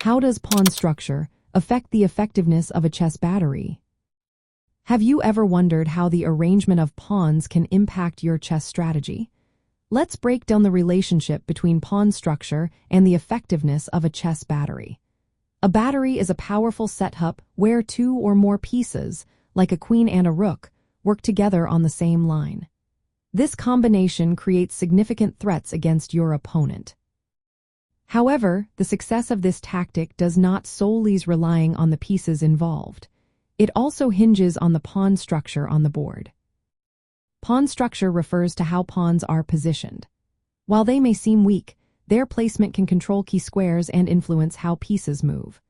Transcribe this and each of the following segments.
How does pawn structure affect the effectiveness of a chess battery? Have you ever wondered how the arrangement of pawns can impact your chess strategy? Let's break down the relationship between pawn structure and the effectiveness of a chess battery. A battery is a powerful setup where two or more pieces, like a queen and a rook, work together on the same line. This combination creates significant threats against your opponent. However, the success of this tactic does not solely rely on the pieces involved. It also hinges on the pawn structure on the board. Pawn structure refers to how pawns are positioned. While they may seem weak, their placement can control key squares and influence how pieces move.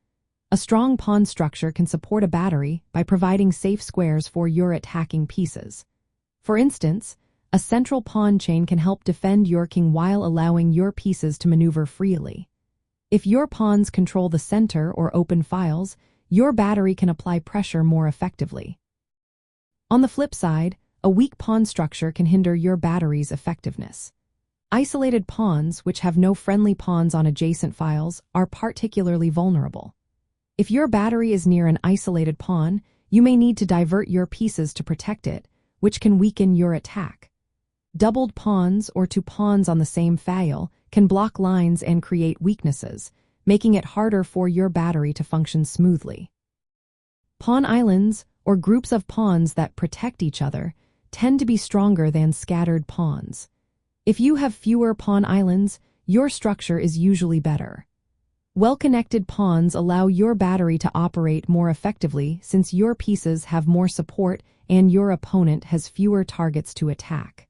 A strong pawn structure can support a battery by providing safe squares for your attacking pieces. For instance, a central pawn chain can help defend your king while allowing your pieces to maneuver freely. If your pawns control the center or open files, your battery can apply pressure more effectively. On the flip side, a weak pawn structure can hinder your battery's effectiveness. Isolated pawns, which have no friendly pawns on adjacent files, are particularly vulnerable. If your battery is near an isolated pawn, you may need to divert your pieces to protect it, which can weaken your attack. Doubled pawns or two pawns on the same file can block lines and create weaknesses, making it harder for your battery to function smoothly. Pawn islands, or groups of pawns that protect each other, tend to be stronger than scattered pawns. If you have fewer pawn islands, your structure is usually better. Well-connected pawns allow your battery to operate more effectively since your pieces have more support and your opponent has fewer targets to attack.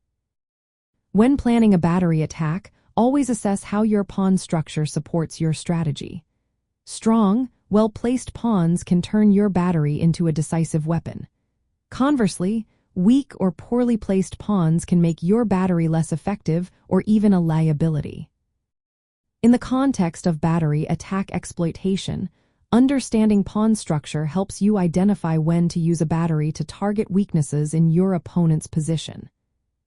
When planning a battery attack, always assess how your pawn structure supports your strategy. Strong, well-placed pawns can turn your battery into a decisive weapon. Conversely, weak or poorly placed pawns can make your battery less effective or even a liability. In the context of battery attack exploitation, understanding pawn structure helps you identify when to use a battery to target weaknesses in your opponent's position.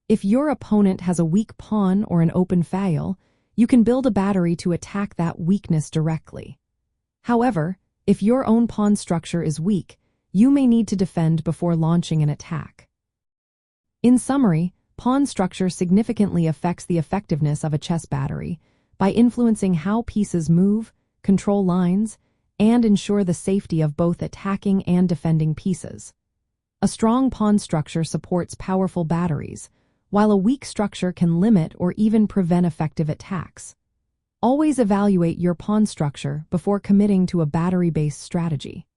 If your opponent has a weak pawn or an open file, you can build a battery to attack that weakness directly. However, if your own pawn structure is weak, you may need to defend before launching an attack. In summary, pawn structure significantly affects the effectiveness of a chess battery by influencing how pieces move, control lines, and ensure the safety of both attacking and defending pieces. A strong pawn structure supports powerful batteries, while a weak structure can limit or even prevent effective attacks. Always evaluate your pawn structure before committing to a battery-based strategy.